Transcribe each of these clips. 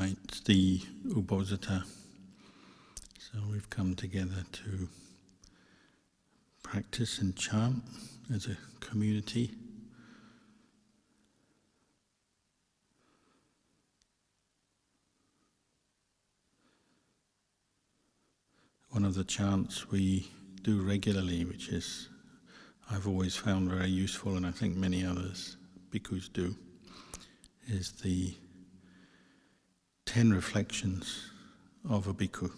tonight's the Uposatha. So we've come together to practice and chant as a community. One of the chants we do regularly, which is I've always found very useful, and I think many others, bhikkhus do, is the 10 reflections of a bhikkhu.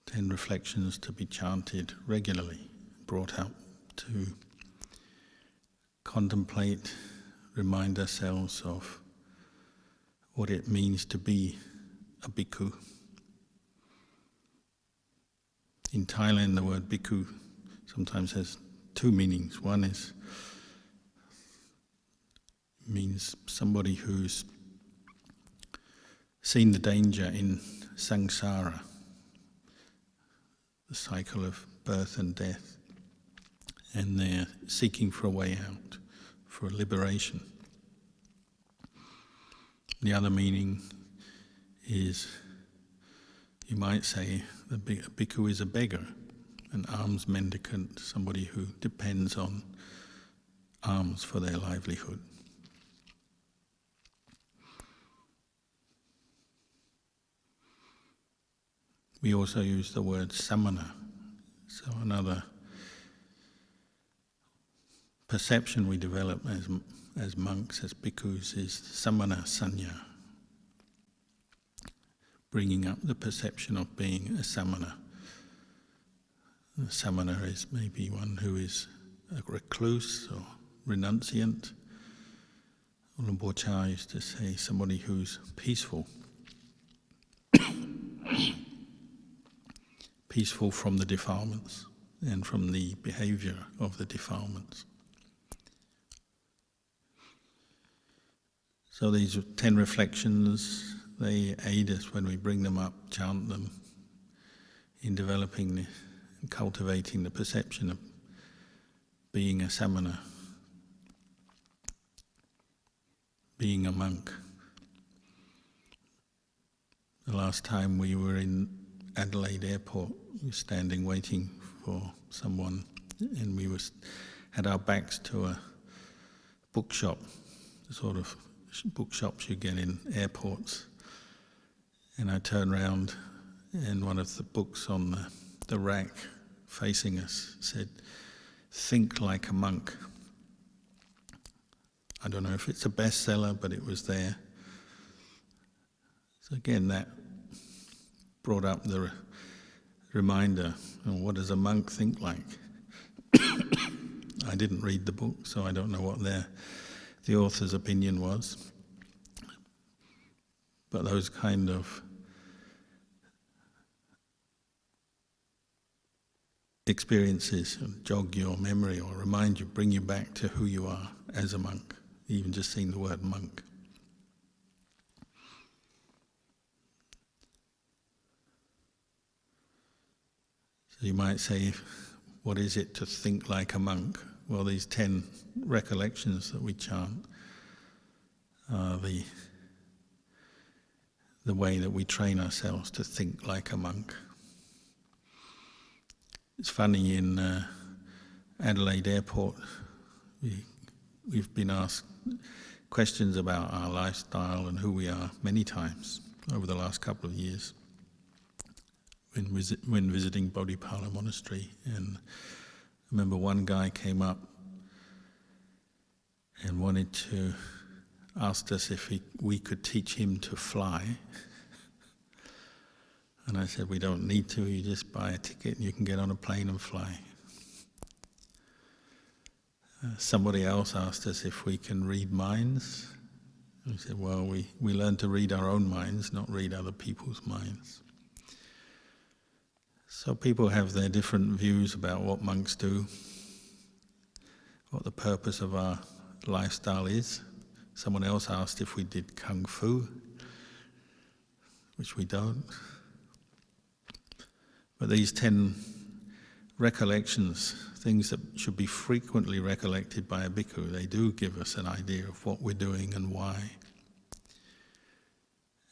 10 reflections to be chanted regularly, brought up to contemplate, remind ourselves of what it means to be a bhikkhu. In Thailand, the word bhikkhu sometimes has two meanings. One means somebody who's seen the danger in samsara, the cycle of birth and death, and they're seeking for a way out, for liberation. The other meaning is, you might say, a bhikkhu is a beggar, an alms mendicant, somebody who depends on alms for their livelihood. We also use the word samana. So another perception we develop as monks, as bhikkhus, is samana sanya. Bringing up the perception of being a samana. A samana is maybe one who is a recluse or renunciant. Rinpoche used to say somebody who's peaceful. Peaceful from the defilements and from the behavior of the defilements. So these 10 reflections, they aid us when we bring them up, chant them, in developing and cultivating the perception of being a samana, being a monk. The last time we were in Adelaide Airport, we were standing waiting for someone, and we had our backs to a bookshop, the sort of bookshops you get in airports. And I turned round, and one of the books on the rack facing us said, "Think like a monk." I don't know if it's a bestseller, but it was there. So again, that brought up the reminder, what does a monk think like? I didn't read the book, so I don't know what the author's opinion was. But those kind of experiences jog your memory or remind you, bring you back to who you are as a monk, even just seeing the word monk. So you might say, what is it to think like a monk? Well, these 10 recollections that we chant are the way that we train ourselves to think like a monk. It's funny, in Adelaide Airport, we've been asked questions about our lifestyle and who we are many times over the last couple of years when visiting Bodhipala Monastery. And I remember one guy came up and wanted to ask us if we could teach him to fly. And I said, we don't need to, you just buy a ticket and you can get on a plane and fly. Somebody else asked us if we can read minds. We said, well, we learn to read our own minds, not read other people's minds. So people have their different views about what monks do, what the purpose of our lifestyle is. Someone else asked if we did kung fu, which we don't. But these 10 recollections, things that should be frequently recollected by a bhikkhu, they do give us an idea of what we're doing and why.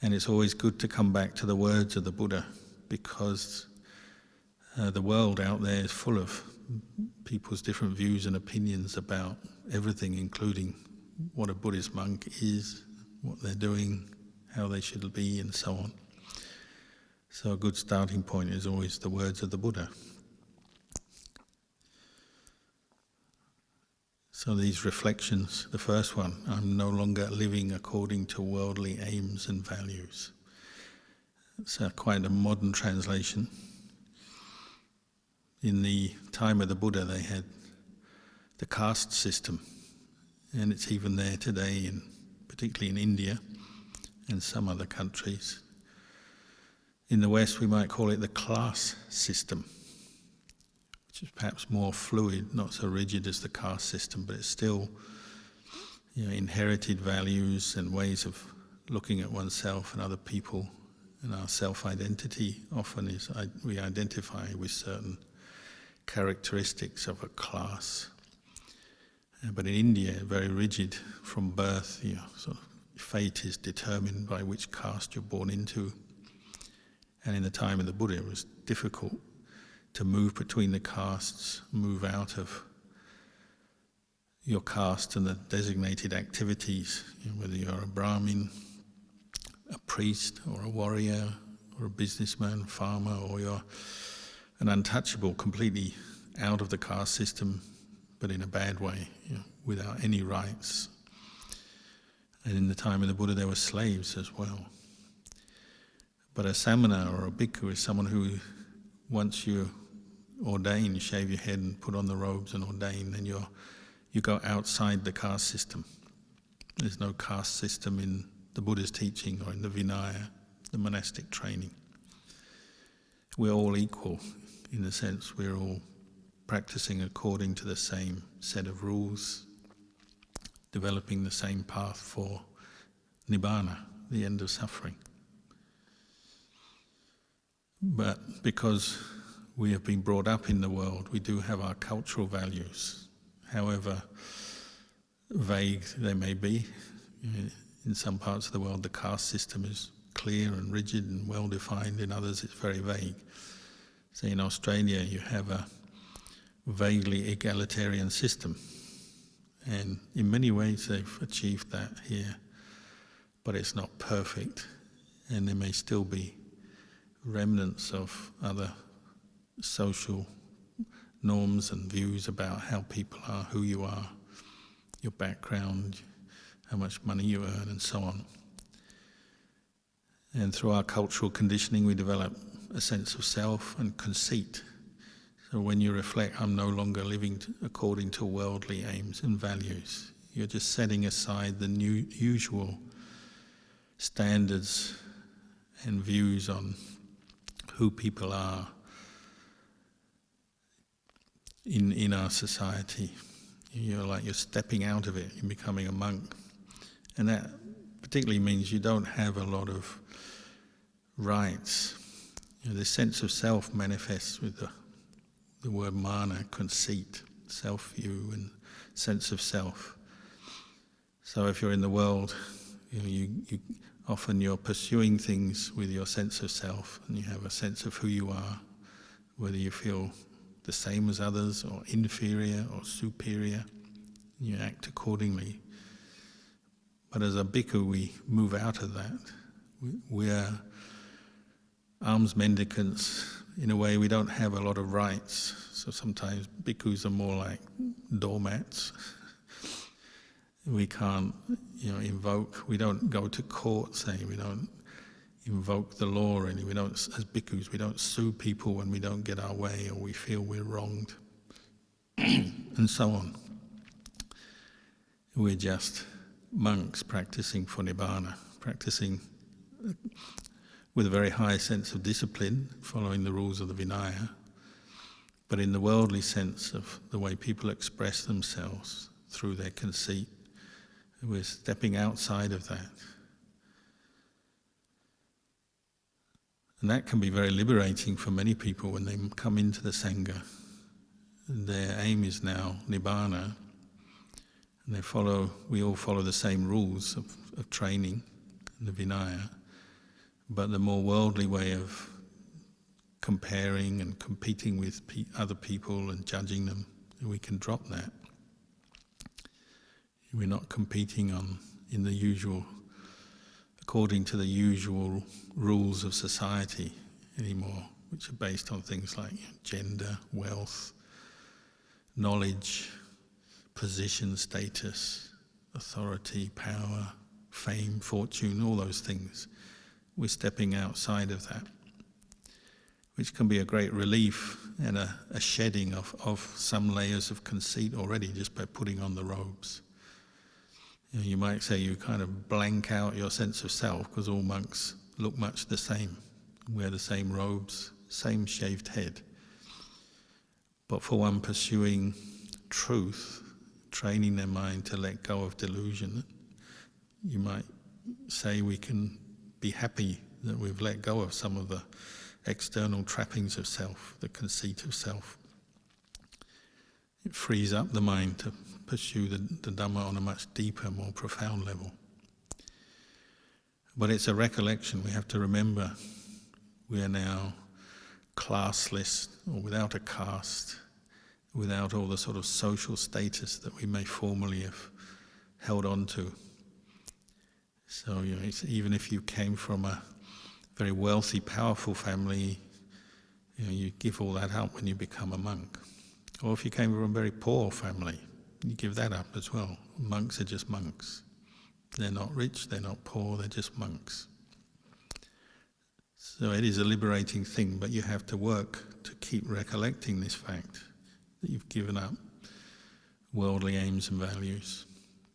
And it's always good to come back to the words of the Buddha, because the world out there is full of people's different views and opinions about everything, including what a Buddhist monk is, what they're doing, how they should be, and so on. So a good starting point is always the words of the Buddha. So these reflections, the first one, I'm no longer living according to worldly aims and values. It's quite a modern translation. In the time of the Buddha, they had the caste system, and it's even there today, particularly in India and some other countries. In the West, we might call it the class system, which is perhaps more fluid, not so rigid as the caste system, but it's still, inherited values and ways of looking at oneself and other people, and our self-identity often is we identify with certain characteristics of a class. But in India, very rigid from birth. Sort of fate is determined by which caste you're born into. And in the time of the Buddha, it was difficult to move between the castes, move out of your caste and the designated activities, whether you're a Brahmin, a priest, or a warrior, or a businessman, farmer, or you're an untouchable, completely out of the caste system, but in a bad way, without any rights. And in the time of the Buddha, there were slaves as well. But a samana or a bhikkhu is someone who, once you ordain, shave your head and put on the robes and ordain, then you go outside the caste system. There's no caste system in the Buddha's teaching or in the Vinaya, the monastic training. We're all equal in the sense we're all practicing according to the same set of rules, developing the same path for nibbana, the end of suffering. But because we have been brought up in the world, we do have our cultural values, however vague they may be. In some parts of the world, the caste system is clear and rigid and well-defined. In others, it's very vague. So in Australia, you have a vaguely egalitarian system. And in many ways, they've achieved that here. But it's not perfect. And there may still be remnants of other social norms and views about how people are, who you are, your background, how much money you earn, and so on. And through our cultural conditioning, we develop a sense of self and conceit. So when you reflect, I'm no longer living according to worldly aims and values, you're just setting aside the usual standards and views on who people are in our society. You're stepping out of it and becoming a monk. And that particularly means you don't have a lot of rights. The sense of self manifests with the word mana, conceit, self-view, and sense of self. So if you're in the world, you often you're pursuing things with your sense of self, and you have a sense of who you are, whether you feel the same as others, or inferior, or superior. You act accordingly. But as a bhikkhu, we move out of that. We're alms mendicants. In a way, we don't have a lot of rights. So sometimes bhikkhus are more like doormats. We can't, invoke. We don't go to court, say. We don't invoke the law really. We don't, as bhikkhus, we don't sue people when we don't get our way or we feel we're wronged, and so on. We're just monks practicing for nibbana, practicing with a very high sense of discipline, following the rules of the Vinaya, but in the worldly sense of the way people express themselves through their conceit, we're stepping outside of that. And that can be very liberating for many people when they come into the Sangha. Their aim is now nibbana, and we all follow the same rules of training, the Vinaya, But the more worldly way of comparing and competing with other people and judging them, we can drop that. We're not competing according to the usual rules of society anymore, which are based on things like gender, wealth, knowledge, position, status, authority, power, fame, fortune, all those things. We're stepping outside of that, which can be a great relief and a shedding of some layers of conceit already just by putting on the robes. You might say you kind of blank out your sense of self because all monks look much the same, wear the same robes, same shaved head. But for one pursuing truth, training their mind to let go of delusion, you might say we can be happy that we've let go of some of the external trappings of self, the conceit of self. It frees up the mind to pursue the Dhamma on a much deeper, more profound level. But it's a recollection. We have to remember we are now classless, or without a caste, without all the sort of social status that we may formerly have held on to. So, even if you came from a very wealthy, powerful family, you give all that up when you become a monk. Or if you came from a very poor family, you give that up as well. Monks are just monks. They're not rich, they're not poor, they're just monks. So it is a liberating thing, but you have to work to keep recollecting this fact, that you've given up worldly aims and values.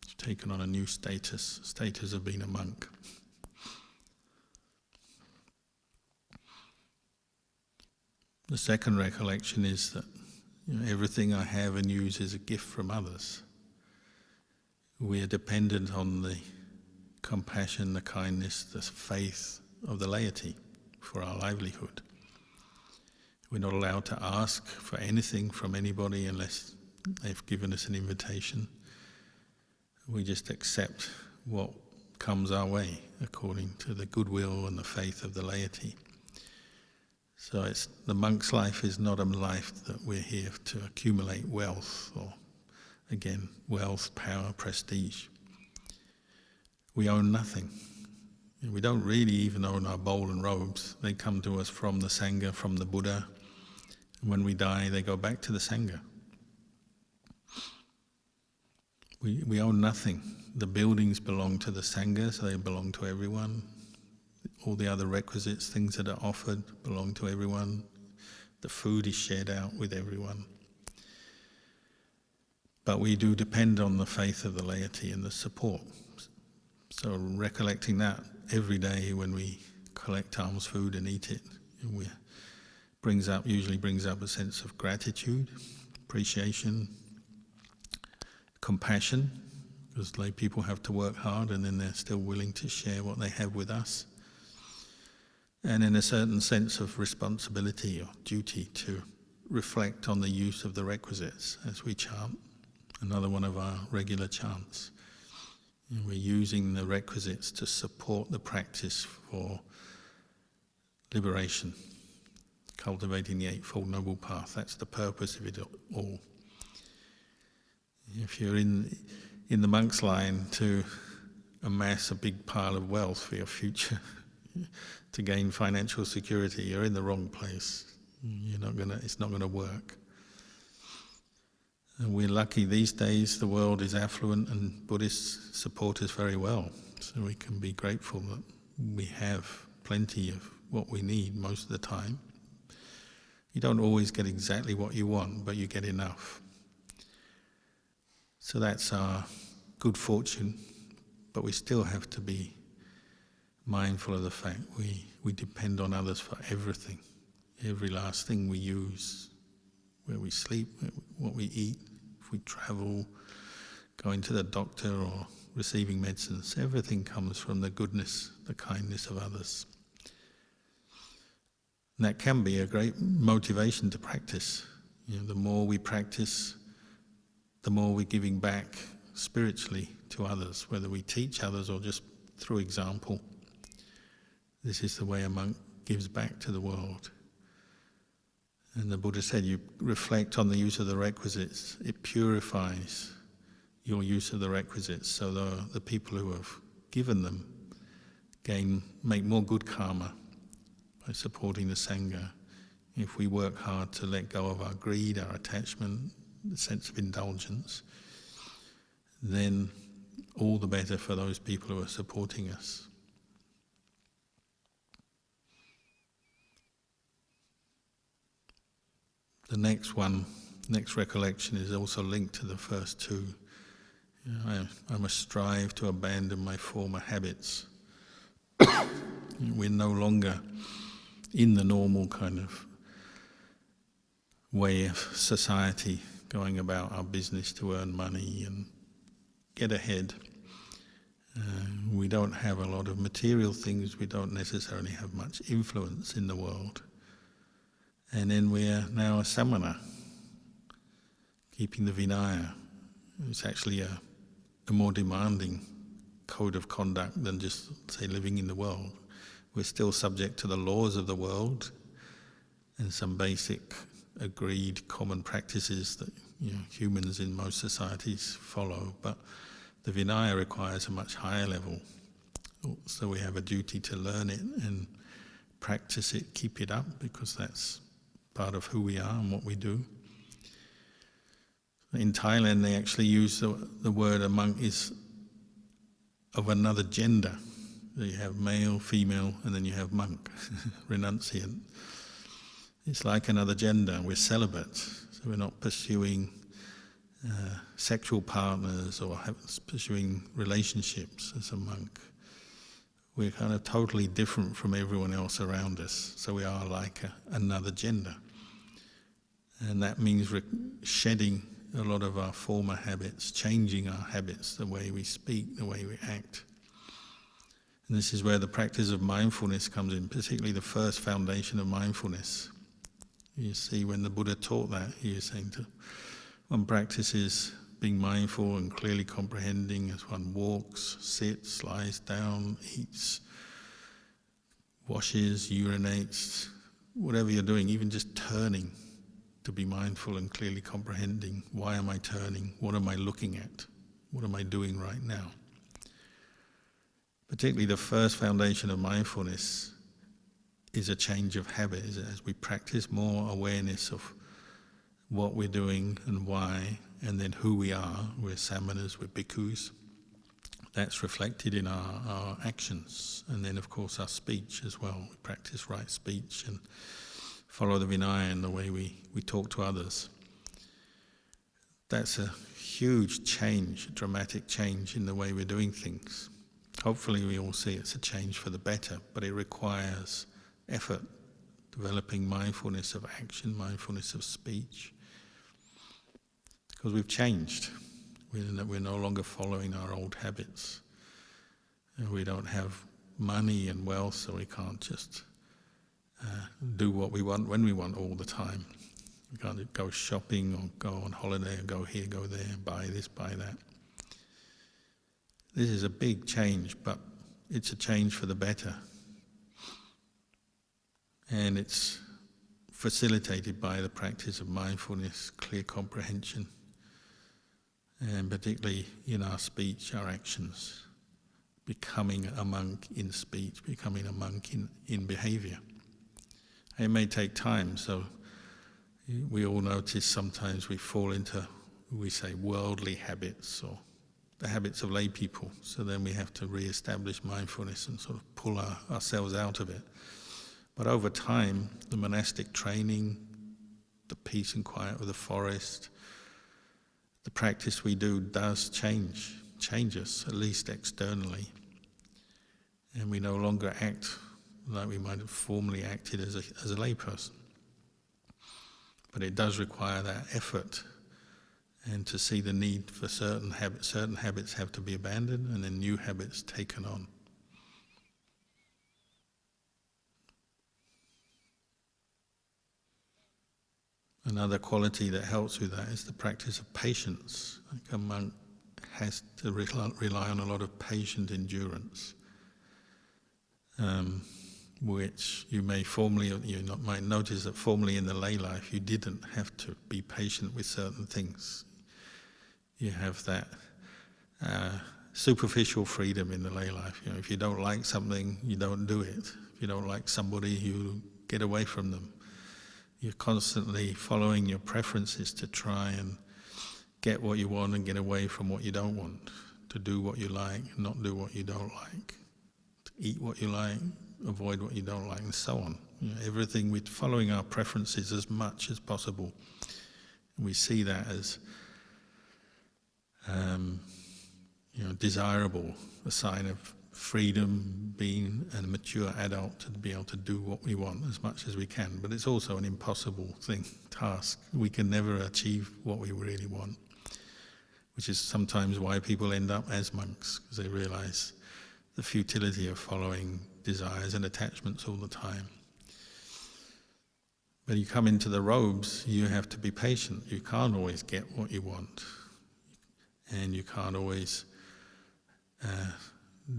You've taken on a new status of being a monk. The second recollection is that everything I have and use is a gift from others. We are dependent on the compassion, the kindness, the faith of the laity for our livelihood. We're not allowed to ask for anything from anybody unless they've given us an invitation. We just accept what comes our way according to the goodwill and the faith of the laity. So the monk's life is not a life that we're here to accumulate wealth or, again, wealth, power, prestige. We own nothing. We don't really even own our bowl and robes. They come to us from the Sangha, from the Buddha. And when we die, they go back to the Sangha. We own nothing. The buildings belong to the Sangha, so they belong to everyone. All the other requisites, things that are offered, belong to everyone. The food is shared out with everyone. But we do depend on the faith of the laity and the support. So recollecting that every day when we collect alms food and eat it, usually brings up a sense of gratitude, appreciation, compassion, because lay people have to work hard and then they're still willing to share what they have with us. And in a certain sense of responsibility or duty to reflect on the use of the requisites as we chant, another one of our regular chants. And we're using the requisites to support the practice for liberation, cultivating the Eightfold Noble Path. That's the purpose of it all. If you're in the monk's line to amass a big pile of wealth for your future, to gain financial security, you're in the wrong place. It's not gonna work. And we're lucky these days, the world is affluent and Buddhists support us very well. So we can be grateful that we have plenty of what we need most of the time. You don't always get exactly what you want, but you get enough. So that's our good fortune, but we still have to be mindful of the fact we depend on others for everything. Every last thing we use, where we sleep, what we eat, if we travel, going to the doctor or receiving medicines, everything comes from the goodness, the kindness of others. And that can be a great motivation to practice. The more we practice, the more we're giving back spiritually to others, whether we teach others or just through example. This is the way a monk gives back to the world. And the Buddha said, you reflect on the use of the requisites, it purifies your use of the requisites, so the people who have given them make more good karma by supporting the Sangha. If we work hard to let go of our greed, our attachment, the sense of indulgence, then all the better for those people who are supporting us. The next recollection is also linked to the first two. I must strive to abandon my former habits. We're no longer in the normal kind of way of society, going about our business to earn money and get ahead. We don't have a lot of material things, we don't necessarily have much influence in the world. And then we are now a samana, keeping the Vinaya. It's actually a more demanding code of conduct than just, say, living in the world. We're still subject to the laws of the world and some basic agreed common practices that humans in most societies follow, but the Vinaya requires a much higher level. So we have a duty to learn it and practice it, keep it up, because that's part of who we are and what we do. In Thailand, they actually use the word a monk is of another gender. So you have male, female, and then you have monk, renunciant. It's like another gender. We're celibate, so we're not pursuing sexual partners or pursuing relationships as a monk. We're kind of totally different from everyone else around us, so we are like another gender. And that means shedding a lot of our former habits, changing our habits, the way we speak, the way we act. And this is where the practice of mindfulness comes in, particularly the first foundation of mindfulness. You see, when the Buddha taught that, he was saying one practices being mindful and clearly comprehending as one walks, sits, lies down, eats, washes, urinates, whatever you're doing, even just turning, to be mindful and clearly comprehending. Why am I turning? What am I looking at? What am I doing right now? Particularly the first foundation of mindfulness is a change of habit. As we practice more awareness of what we're doing and why, and then who we are. We're samanas, we're bhikkhus. That's reflected in our actions, and then of course our speech as well. We practice right speech and follow the Vinaya in the way we talk to others. That's a huge change, a dramatic change in the way we're doing things. Hopefully we all see it's a change for the better, but it requires effort, developing mindfulness of action, mindfulness of speech. Because we've changed. We're no longer following our old habits. We don't have money and wealth, so we can't just do what we want when we want all the time. We can't go shopping or go on holiday or go here, go there, buy this, buy that. This is a big change, but it's a change for the better. And it's facilitated by the practice of mindfulness, clear comprehension, and particularly in our speech, our actions, becoming a monk in speech, becoming a monk in behavior. It may take time, so we all notice sometimes we fall into, we say, worldly habits or the habits of lay people. So then we have to re-establish mindfulness and sort of pull ourselves out of it. But over time, the monastic training, the peace and quiet of the forest, the practice we do does change us, at least externally. And we no longer act like we might have formerly acted as a layperson. But it does require that effort, and to see the need for certain habits have to be abandoned and then new habits taken on. Another quality that helps with that is the practice of patience. Like a monk has to rely on a lot of patient endurance. which you may might notice that formerly in the lay life you didn't have to be patient with certain things. You have that superficial freedom in the lay life. If you don't like something, you don't do it. If you don't like somebody, you get away from them. You're constantly following your preferences to try and get what you want and get away from what you don't want, to do what you like, not do what you don't like, to eat what you like, avoid what you don't like, and so on. Everything with following our preferences as much as possible. We see that as desirable, a sign of freedom, being a mature adult to be able to do what we want as much as we can. But it's also an impossible task. We can never achieve what we really want, which is sometimes why people end up as monks, because they realize the futility of following desires and attachments all the time. But you come into the robes, you have to be patient. You can't always get what you want, and you can't always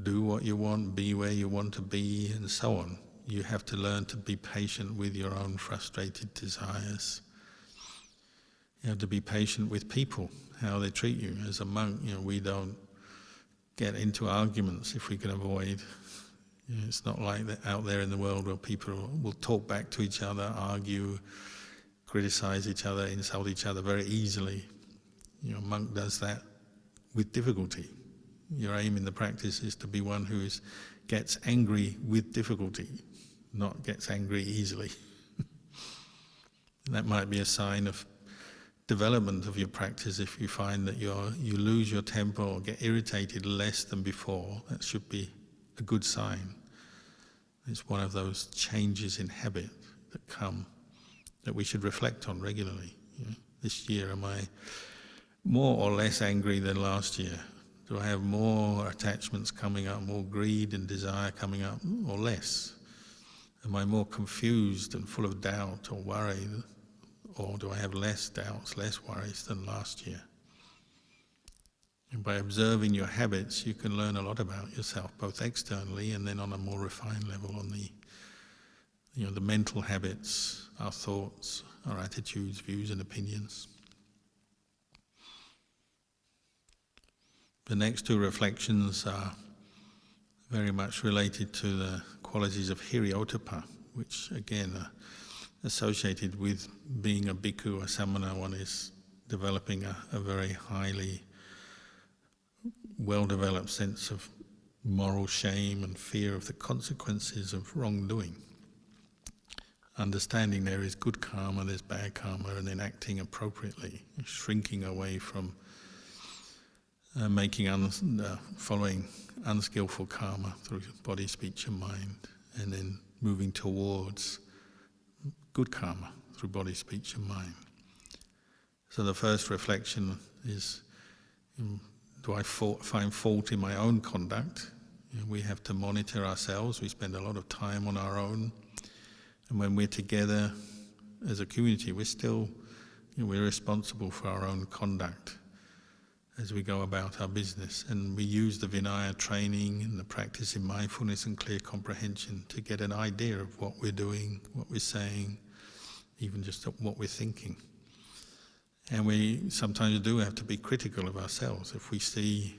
do what you want, be where you want to be, and so on. You have to learn to be patient with your own frustrated desires. You have to be patient with people, how they treat you. As a monk, we don't get into arguments if we can avoid. It's not like that out there in the world where people will talk back to each other, argue, criticize each other, insult each other very easily. A monk does that with difficulty. Your aim in the practice is to be one who gets angry with difficulty, not gets angry easily. That might be a sign of development of your practice. If you find that you lose your temper or get irritated less than before, that should be a good sign. It's one of those changes in habit that come, that we should reflect on regularly. This year, am I more or less angry than last year? Do I have more attachments coming up, more greed and desire coming up, or less? Am I more confused and full of doubt or worry, or do I have less doubts, less worries than last year? And by observing your habits, you can learn a lot about yourself, both externally and then on a more refined level on the mental habits, our thoughts, our attitudes, views and opinions. The next two reflections are very much related to the qualities of hiriotapa, which again are associated with being a bhikkhu, a samana. One is developing a very highly well-developed sense of moral shame and fear of the consequences of wrongdoing. Understanding there is good karma, there's bad karma, and then acting appropriately, shrinking away from following unskillful karma through body, speech and mind, and then moving towards good karma through body, speech and mind. So the first reflection is, do I find fault in my own conduct? We have to monitor ourselves. We spend a lot of time on our own. And when we're together as a community, we're responsible for our own conduct as we go about our business. And we use the Vinaya training and the practice in mindfulness and clear comprehension to get an idea of what we're doing, what we're saying, even just what we're thinking. And we sometimes do have to be critical of ourselves. If we see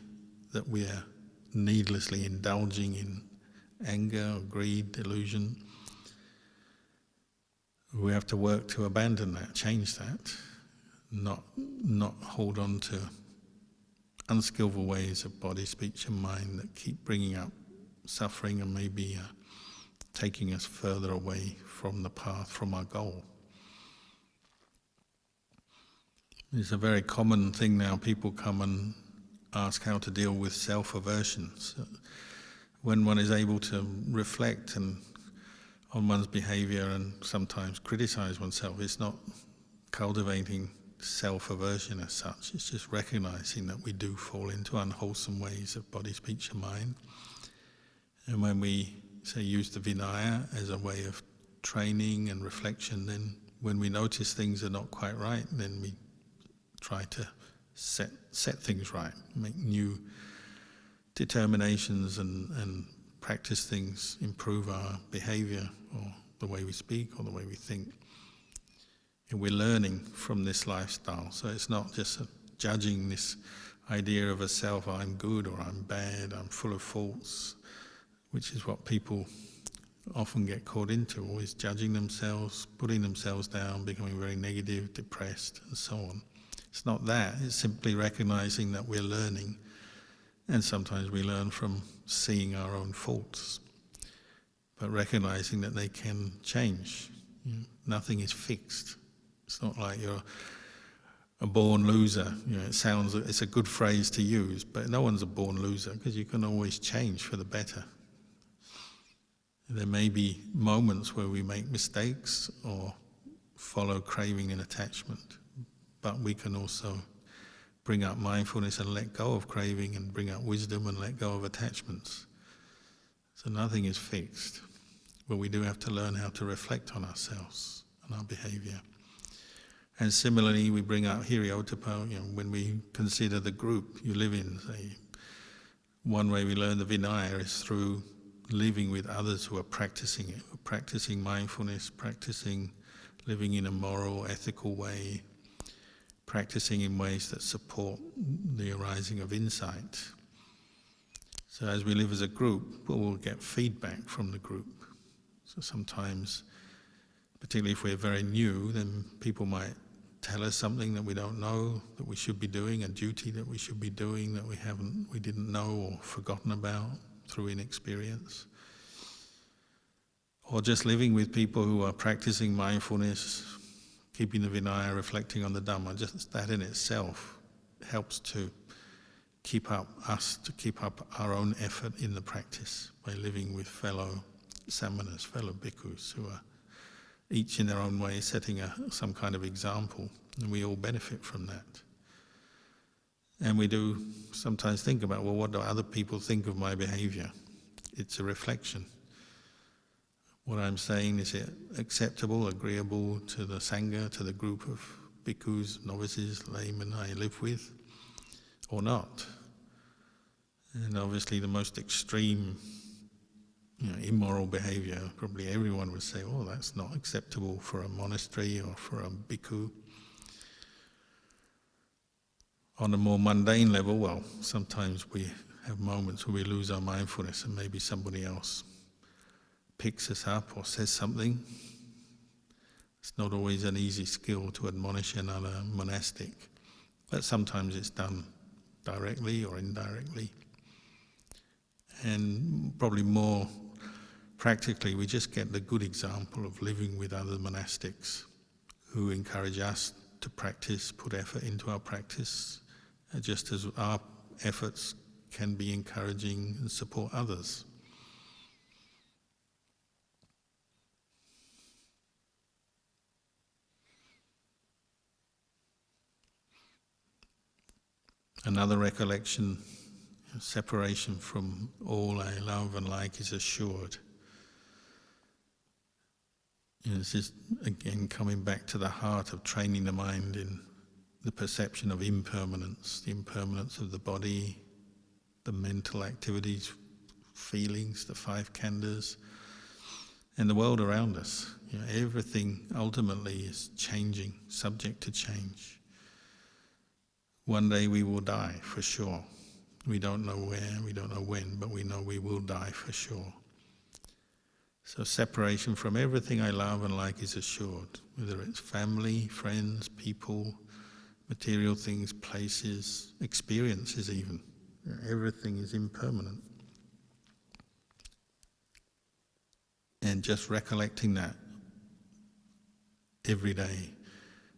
that we are needlessly indulging in anger or greed, delusion, we have to work to abandon that, change that, not hold on to unskillful ways of body, speech and mind that keep bringing up suffering and maybe taking us further away from the path, from our goal. It's a very common thing now. People come and ask how to deal with self-aversion. So when one is able to reflect on one's behavior and sometimes criticize oneself, it's not cultivating self-aversion as such. It's just recognizing that we do fall into unwholesome ways of body, speech and mind. And when we, use the Vinaya as a way of training and reflection, then when we notice things are not quite right, then we try to set things right, make new determinations and practice things, improve our behavior or the way we speak or the way we think. And we're learning from this lifestyle. So it's not just judging this idea of a self, I'm good or I'm bad, I'm full of faults, which is what people often get caught into, always judging themselves, putting themselves down, becoming very negative, depressed, and so on. It's not that, it's simply recognizing that we're learning, and sometimes we learn from seeing our own faults, but recognizing that they can change. Nothing is fixed. It's not like you're a born loser. It's a good phrase to use, but no one's a born loser because you can always change for the better. There may be moments where we make mistakes or follow craving and attachment, but we can also bring up mindfulness and let go of craving, and bring up wisdom and let go of attachments. So nothing is fixed, but we do have to learn how to reflect on ourselves and our behavior. And similarly, we bring up hiriyottapa, when we consider the group you live in. Say, one way we learn the Vinaya is through living with others who are practicing it, practicing mindfulness, practicing living in a moral, ethical way, practicing in ways that support the arising of insight. So as we live as a group, we'll get feedback from the group. So sometimes, particularly if we're very new, then people might tell us something that we don't know, that we should be doing, a duty that we should be doing that we didn't know or forgotten about through inexperience. Or just living with people who are practicing mindfulness, keeping the Vinaya, reflecting on the Dhamma, just that in itself helps to keep up our own effort in the practice by living with fellow samanas, fellow bhikkhus who are each in their own way setting some kind of example, and we all benefit from that. And we do sometimes think about, well, what do other people think of my behavior? It's a reflection. What I'm saying, is it acceptable, agreeable to the Sangha, to the group of bhikkhus, novices, laymen I live with, or not? And obviously the most extreme immoral behavior, probably everyone would say, oh, that's not acceptable for a monastery or for a bhikkhu. On a more mundane level, well, sometimes we have moments where we lose our mindfulness and maybe somebody else picks us up or says something. It's not always an easy skill to admonish another monastic, but sometimes it's done directly or indirectly. And probably more practically, we just get the good example of living with other monastics who encourage us to practice, put effort into our practice, just as our efforts can be encouraging and support others. Another recollection, separation from all I love and like is assured. This is again coming back to the heart of training the mind in the perception of impermanence, the impermanence of the body, the mental activities, feelings, the five khandhas, and the world around us. Everything ultimately is changing, subject to change. One day we will die, for sure. We don't know where, we don't know when, but we know we will die for sure. So separation from everything I love and like is assured, whether it's family, friends, people, material things, places, experiences even. Everything is impermanent. And just recollecting that every day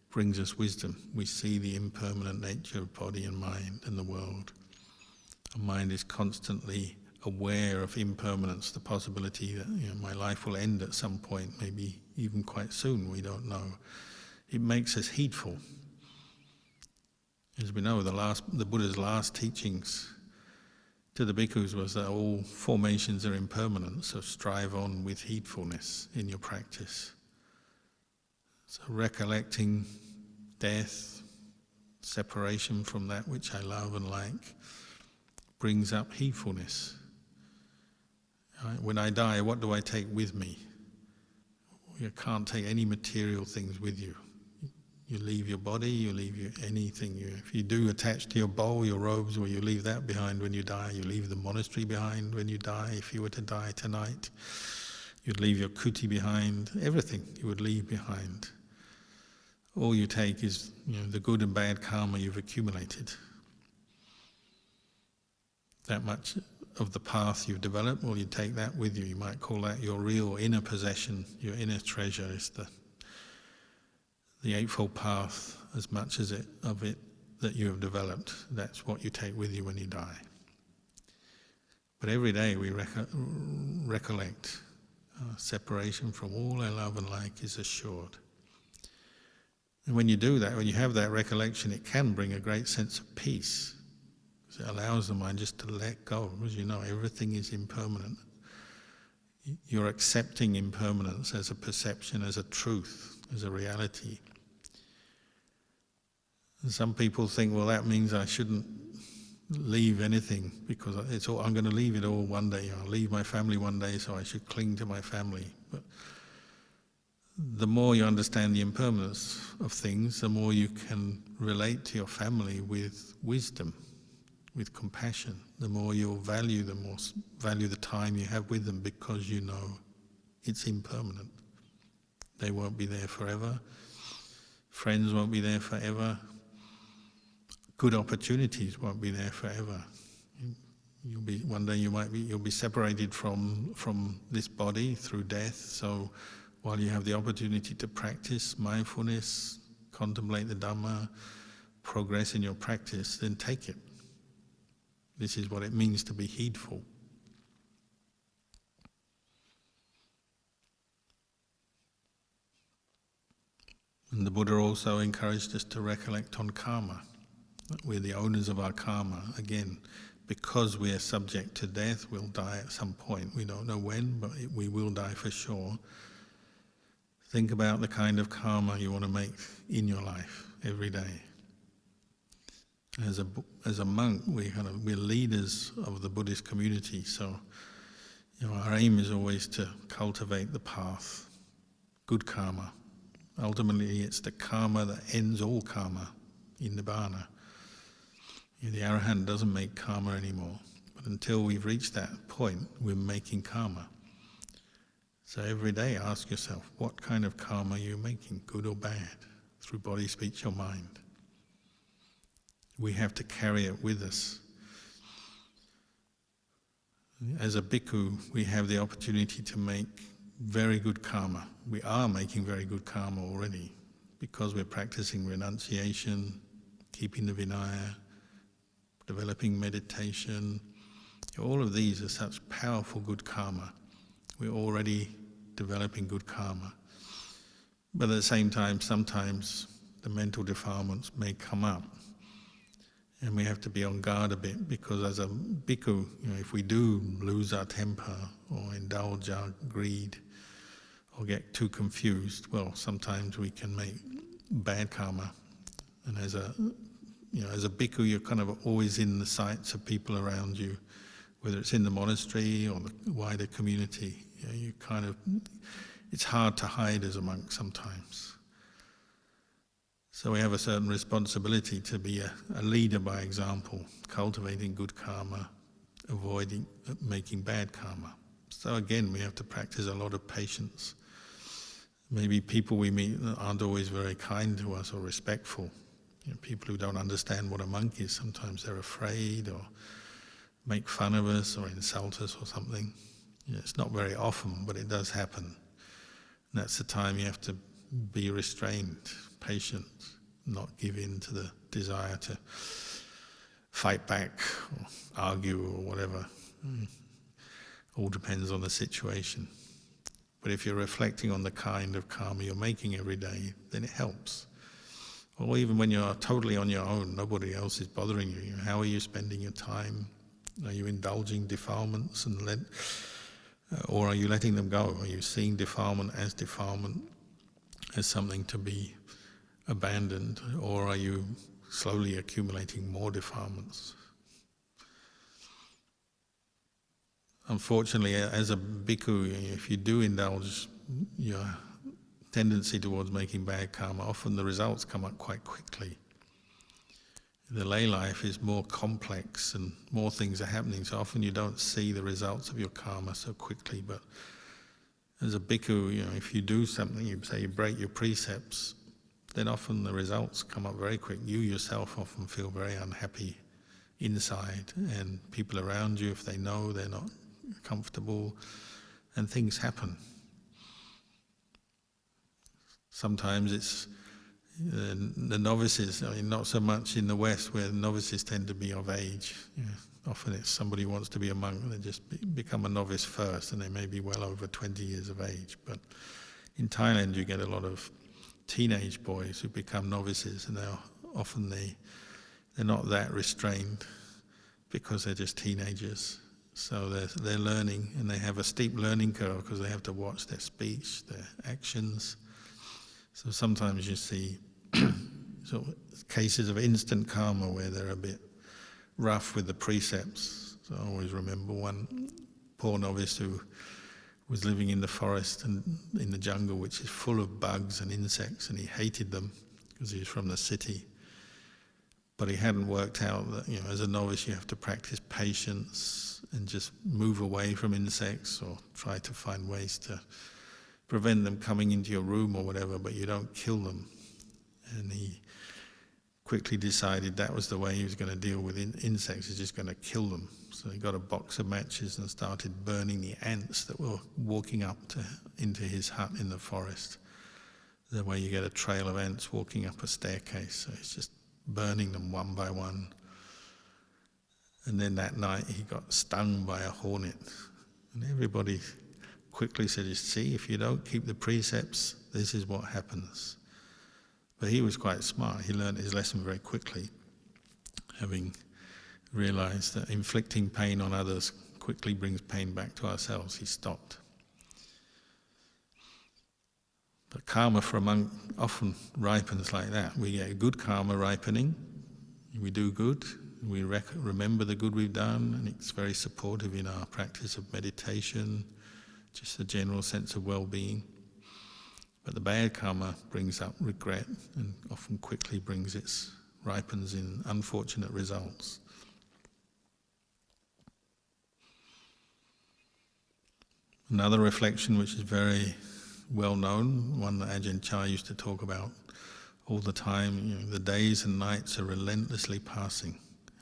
brings us wisdom. We see the impermanent nature of body and mind and the world. Our mind is constantly aware of impermanence, the possibility that my life will end at some point, maybe even quite soon, we don't know. It makes us heedful. As we know, the Buddha's last teachings to the bhikkhus was that all formations are impermanent, so strive on with heedfulness in your practice. So recollecting death, separation from that which I love and like, brings up heedfulness. Right? When I die, what do I take with me? You can't take any material things with you. You leave your body, you leave anything. If you do attach to your bowl, your robes, well, you leave that behind when you die. You leave the monastery behind when you die. If you were to die tonight, you'd leave your kuti behind. Everything you would leave behind. All you take is, the good and bad karma you've accumulated. That much of the path you've developed, well, you take that with you. You might call that your real inner possession, your inner treasure is the Eightfold Path, as much as of it that you have developed. That's what you take with you when you die. But every day we recollect separation from all our love and like is assured. And when you do that, when you have that recollection, it can bring a great sense of peace. It allows the mind just to let go, because everything is impermanent. You're accepting impermanence as a perception, as a truth, as a reality. And some people think, well, that means I shouldn't leave anything, because I'm going to leave it all one day. I'll leave my family one day, so I should cling to my family. But the more you understand the impermanence of things, the more you can relate to your family with wisdom, with compassion. The more you'll value them, more value the time you have with them, because you know it's impermanent. They won't be there forever. Friends won't be there forever. Good opportunities won't be there forever. One day you'll be separated from this body through death. So while you have the opportunity to practice mindfulness, contemplate the Dhamma, progress in your practice, then take it. This is what it means to be heedful. And the Buddha also encouraged us to recollect on karma. We're the owners of our karma. Again, because we are subject to death, we'll die at some point. We don't know when, but we will die for sure. Think about the kind of karma you want to make in your life every day. As a monk, we're leaders of the Buddhist community, so our aim is always to cultivate the path, good karma. Ultimately, it's the karma that ends all karma in Nibbana. The Arahant doesn't make karma anymore, but until we've reached that point, we're making karma. So every day, ask yourself, what kind of karma are you making, good or bad, through body, speech, or mind? We have to carry it with us. As a bhikkhu, we have the opportunity to make very good karma. We are making very good karma already, because we're practicing renunciation, keeping the Vinaya, developing meditation. All of these are such powerful good karma. We're already developing good karma. But at the same time, sometimes the mental defilements may come up. And we have to be on guard a bit, because as a bhikkhu, if we do lose our temper or indulge our greed or get too confused, well, sometimes we can make bad karma. And as a bhikkhu, you're kind of always in the sights of people around you, whether it's in the monastery or the wider community. It's hard to hide as a monk sometimes. So we have a certain responsibility to be a leader by example, cultivating good karma, avoiding making bad karma. So again, we have to practice a lot of patience. Maybe people we meet aren't always very kind to us or respectful. People who don't understand what a monk is, sometimes they're afraid or make fun of us or insult us or something. It's not very often, but it does happen. And that's the time you have to be restrained, patient, not give in to the desire to fight back or argue or whatever. All depends on the situation. But if you're reflecting on the kind of karma you're making every day, then it helps. Or even when you're totally on your own, nobody else is bothering you. How are you spending your time? Are you indulging defilements or are you letting them go? Are you seeing defilement, as something to be abandoned, or are you slowly accumulating more defilements? unfortunately, as a bhikkhu, if you do indulge your tendency towards making bad karma, often the results come up quite quickly. The lay life is more complex and more things are happening, so often you don't see the results of your karma so quickly. But as a bhikkhu, if you do something, you say you break your precepts, then often the results come up very quick. You yourself often feel very unhappy inside, and people around you, if they know, they're not comfortable, and things happen. Sometimes it's the novices, not so much in the West where the novices tend to be of age. Often it's somebody who wants to be a monk, they just become a novice first, and they may be well over 20 years of age. But in Thailand you get a lot of teenage boys who become novices, and they're not that restrained because they're just teenagers. So they're learning, and they have a steep learning curve because they have to watch their speech, their actions. So sometimes you see sort of cases of instant karma where they're a bit rough with the precepts. So I always remember one poor novice who was living in the forest and in the jungle, which is full of bugs and insects, and he hated them because he was from the city. But he hadn't worked out that, as a novice you have to practice patience and just move away from insects or try to find ways to prevent them coming into your room or whatever, but you don't kill them. And he quickly decided that was the way he was going to deal with insects, he's just going to kill them. So he got a box of matches and started burning the ants that were walking up into his hut in the forest. The way you get a trail of ants walking up a staircase, so he's just burning them one by one. And then that night he got stung by a hornet. And everybody quickly said, you see, if you don't keep the precepts, this is what happens. But he was quite smart. He learned his lesson very quickly, having realized that inflicting pain on others quickly brings pain back to ourselves. He stopped. But karma for a monk often ripens like that. We get good karma ripening, we do good, we remember the good we've done, and it's very supportive in our practice of meditation, just a general sense of well-being. But the bad karma brings up regret and often quickly ripens in unfortunate results. Another reflection which is very well known, one that Ajahn Chah used to talk about all the time, the days and nights are relentlessly passing.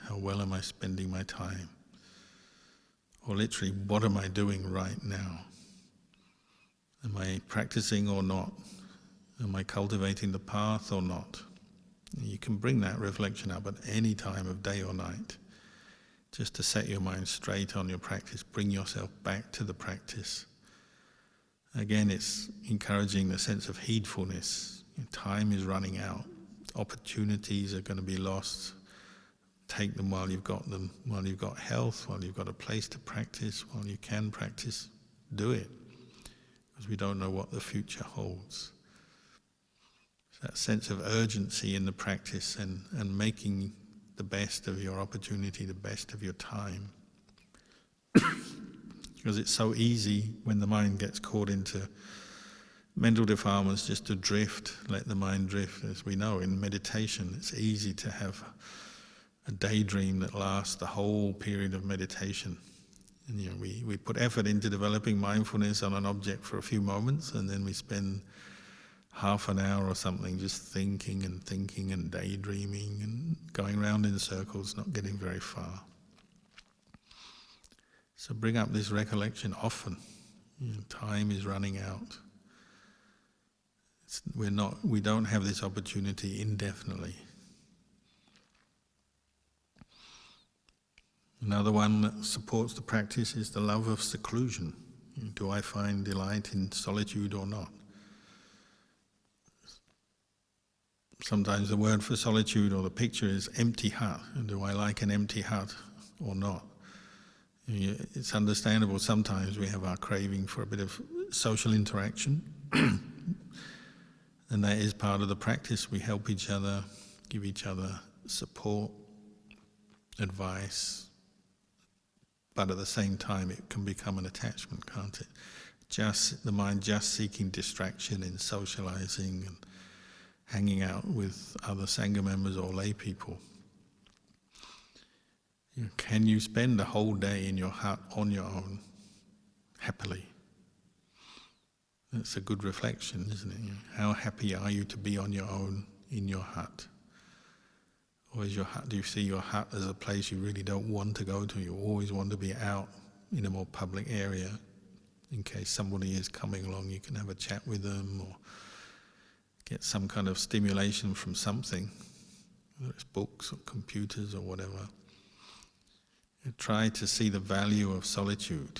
How well am I spending my time? Or literally, what am I doing right now? Am I practicing or not? Am I cultivating the path or not? You can bring that reflection up at any time of day or night, just to set your mind straight on your practice, bring yourself back to the practice. Again, it's encouraging the sense of heedfulness. Time is running out. Opportunities are going to be lost. Take them while you've got them, while you've got health, while you've got a place to practice, while you can practice. Do it. Because we don't know what the future holds. That sense of urgency in the practice and making the best of your opportunity, the best of your time. Because it's so easy when the mind gets caught into mental defilements just to drift, let the mind drift. As we know, in meditation, it's easy to have a daydream that lasts the whole period of meditation. And we put effort into developing mindfulness on an object for a few moments, and then we spend half an hour or something just thinking and daydreaming and going around in circles, not getting very far. So bring up this recollection often. Time is running out. We don't have this opportunity indefinitely. Another one that supports the practice is the love of seclusion. Do I find delight in solitude or not? Sometimes the word for solitude or the picture is empty hut. Do I like an empty hut or not? It's understandable sometimes we have our craving for a bit of social interaction. And that is part of the practice. We help each other, give each other support, advice, but at the same time it can become an attachment, can't it? Just the mind just seeking distraction in socializing and hanging out with other Sangha members or lay people. Can you spend the whole day in your hut on your own, happily? That's a good reflection, isn't it? How happy are you to be on your own in your hut? Or is your hut, do you see your hut as a place you really don't want to go to? You always want to be out in a more public area. In case somebody is coming along, you can have a chat with them or get some kind of stimulation from something, whether it's books or computers or whatever. Try to see the value of solitude,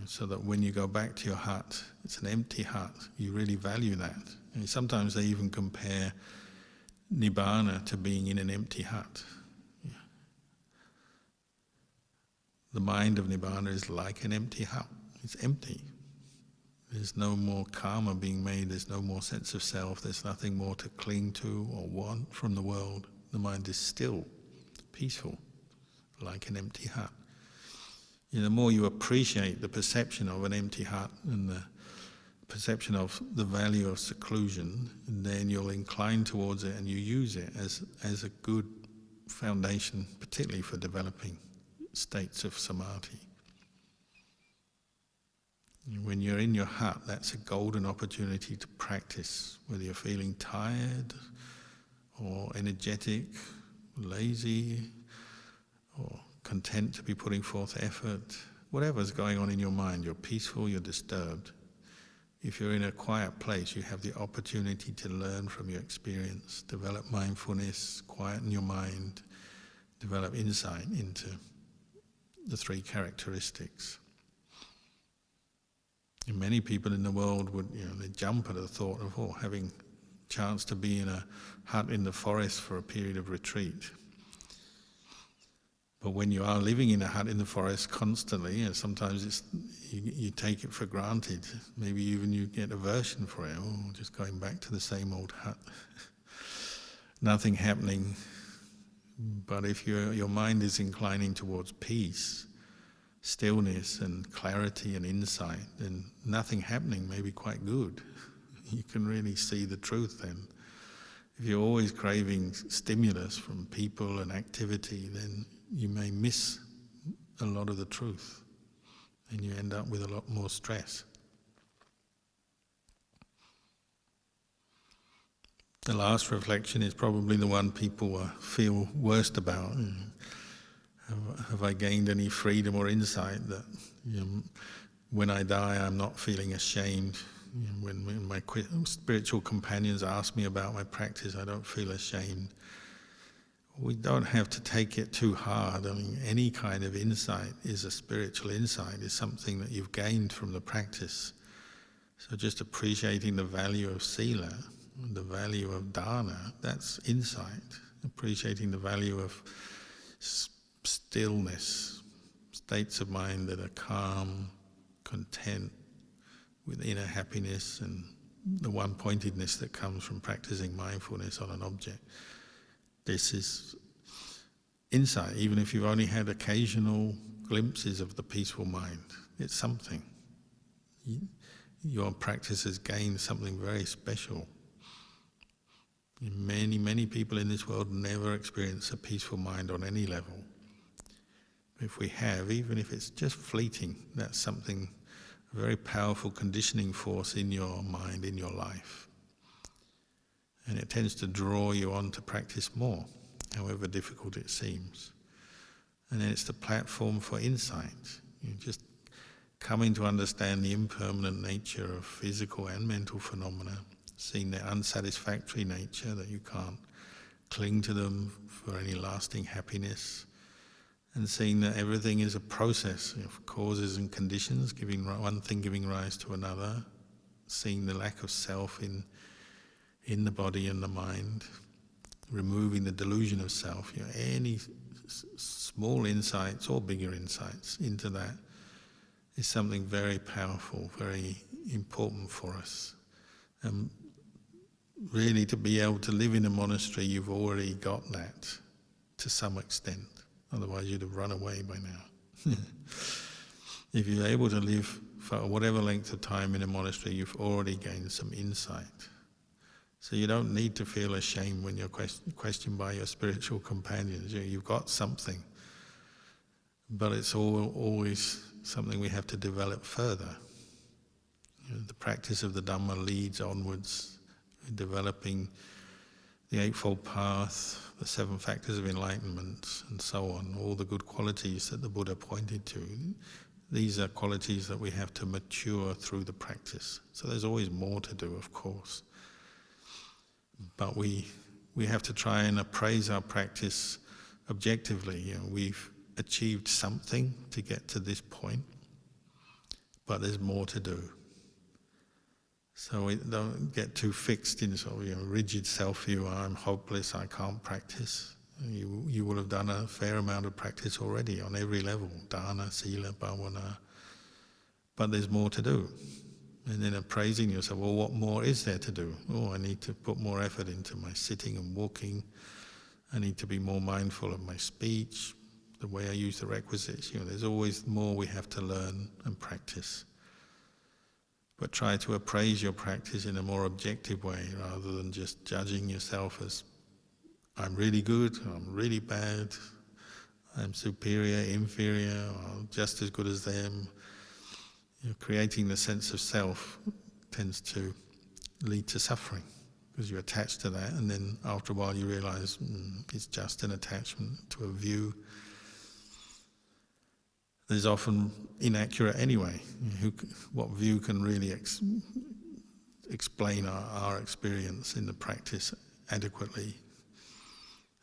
so that when you go back to your hut, it's an empty hut. You really value that. And sometimes they even compare Nibbana to being in an empty hut. The mind of Nibbana is like an empty hut. It's empty. There's no more karma being made. There's no more sense of self. There's nothing more to cling to or want from the world. The mind is still, peaceful, like an empty hut. The more you appreciate the perception of an empty hut and the perception of the value of seclusion, then you'll incline towards it and you use it as a good foundation, particularly for developing states of samadhi. When you're in your hut, that's a golden opportunity to practice, whether you're feeling tired or energetic, lazy, or content to be putting forth effort. Whatever's going on in your mind, you're peaceful, you're disturbed. If you're in a quiet place, you have the opportunity to learn from your experience, develop mindfulness, quieten your mind, develop insight into the three characteristics. And many people in the world would, they jump at the thought of having a chance to be in a hut in the forest for a period of retreat. But when you are living in a hut in the forest constantly, sometimes you take it for granted. Maybe even you get aversion for it. Just going back to the same old hut. Nothing happening. But if your mind is inclining towards peace, stillness and clarity and insight, then nothing happening may be quite good. You can really see the truth then. If you're always craving stimulus from people and activity, then you may miss a lot of the truth and you end up with a lot more stress. The last reflection is probably the one people feel worst about. Have I gained any freedom or insight that when I die I'm not feeling ashamed? When my spiritual companions ask me about my practice, I don't feel ashamed. We don't have to take it too hard. Any kind of insight is a spiritual insight, is something that you've gained from the practice. So just appreciating the value of sila, the value of dana, that's insight. Appreciating the value of stillness, states of mind that are calm, content, with inner happiness and the one-pointedness that comes from practicing mindfulness on an object. This is insight, even if you've only had occasional glimpses of the peaceful mind. It's something. Your practice has gained something very special. Many, many people in this world never experience a peaceful mind on any level. If we have, even if it's just fleeting, that's something, a very powerful conditioning force in your mind, in your life. And it tends to draw you on to practice more, however difficult it seems. And then it's the platform for insight. You just coming to understand the impermanent nature of physical and mental phenomena, seeing their unsatisfactory nature, that you can't cling to them for any lasting happiness, and seeing that everything is a process of causes and conditions, giving one thing giving rise to another, seeing the lack of self in the body and the mind, removing the delusion of self. Any small insights or bigger insights into that is something very powerful, very important for us. Really, to be able to live in a monastery, you've already got that to some extent. Otherwise you'd have run away by now. If you're able to live for whatever length of time in a monastery, you've already gained some insight. So you don't need to feel ashamed when you're questioned by your spiritual companions. You've got something. But it's always something we have to develop further. The practice of the Dhamma leads onwards, developing the Eightfold Path, the 7 factors of enlightenment, and so on, all the good qualities that the Buddha pointed to. These are qualities that we have to mature through the practice. So there's always more to do, of course. But we have to try and appraise our practice objectively. We've achieved something to get to this point, but there's more to do. So we don't get too fixed in sort of rigid self-view. I'm hopeless, I can't practice. You will have done a fair amount of practice already on every level, dana, sila, bhavana, but there's more to do. And then appraising yourself, well, what more is there to do? I need to put more effort into my sitting and walking. I need to be more mindful of my speech, the way I use the requisites. There's always more we have to learn and practice. But try to appraise your practice in a more objective way rather than just judging yourself as I'm really good, I'm really bad, I'm superior, inferior, or just as good as them. Creating the sense of self tends to lead to suffering because you're attached to that, and then after a while you realize it's just an attachment to a view. Is often inaccurate anyway. What view can really explain our experience in the practice adequately?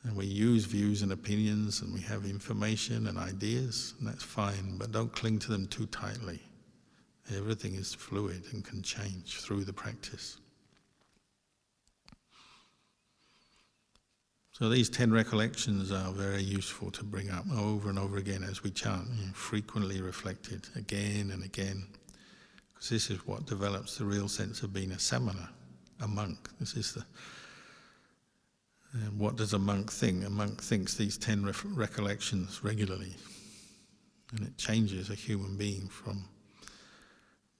And we use views and opinions, and we have information and ideas, and that's fine, but don't cling to them too tightly. Everything is fluid and can change through the practice. So these 10 recollections are very useful to bring up over and over again as we chant, frequently reflected again and again, because this is what develops the real sense of being a samana, a monk. This is what does a monk think? A monk thinks these 10 recollections regularly, and it changes a human being from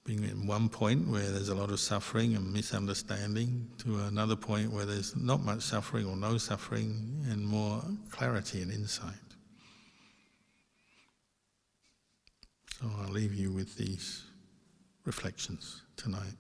being at one point where there's a lot of suffering and misunderstanding to another point where there's not much suffering or no suffering and more clarity and insight. So I'll leave you with these reflections tonight.